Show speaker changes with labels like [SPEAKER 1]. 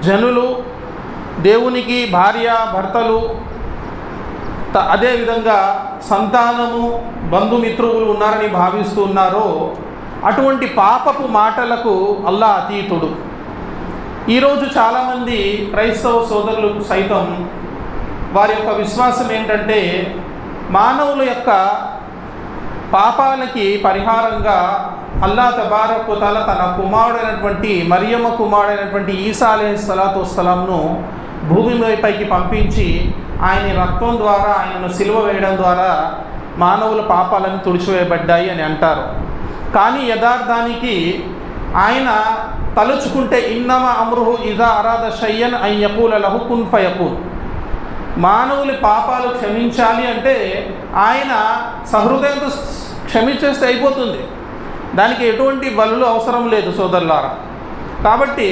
[SPEAKER 1] జనులు దేవునికి భార్య భర్తలు అదేవిధంగా సంతానము బంధుమిత్రులు ఉన్నారని భావిస్తూ ఉన్నారో అటువంటి పాపపు మాటలకు అల్లాహ్ అతీతుడు. ఈరోజు చాలామంది క్రైస్తవ సోదరులు సైతం వారి యొక్క విశ్వాసం ఏంటంటే మానవుల యొక్క పాపాలకి పరిహారంగా అల్లాహ్ తబారక్ వ తఆలా తన కుమారుడైనటువంటి మరియమ్మ కుమారుడైనటువంటి ఈసా అలైహిస్సలాతు వస్సలాంను భూమిపైకి పంపించి ఆయన రక్తం ద్వారా ఆయనను సిలువ వేయడం ద్వారా మానవుల పాపాలను తుడిచివేయబడ్డాయి అని అంటారు. కానీ యథార్థానికి ఆయన తలుచుకుంటే ఇన్నమా అమ్రుహు ఇజా అరాద షయ్యన్ అన్ యకూల లహు కున్ ఫయకూన్, మానవుల పాపాలు క్షమించాలి అంటే ఆయన సహృదయంతో క్షమించేస్తే అయిపోతుంది, దానికి ఎటువంటి బలులు అవసరం లేదు సోదరులారా. కాబట్టి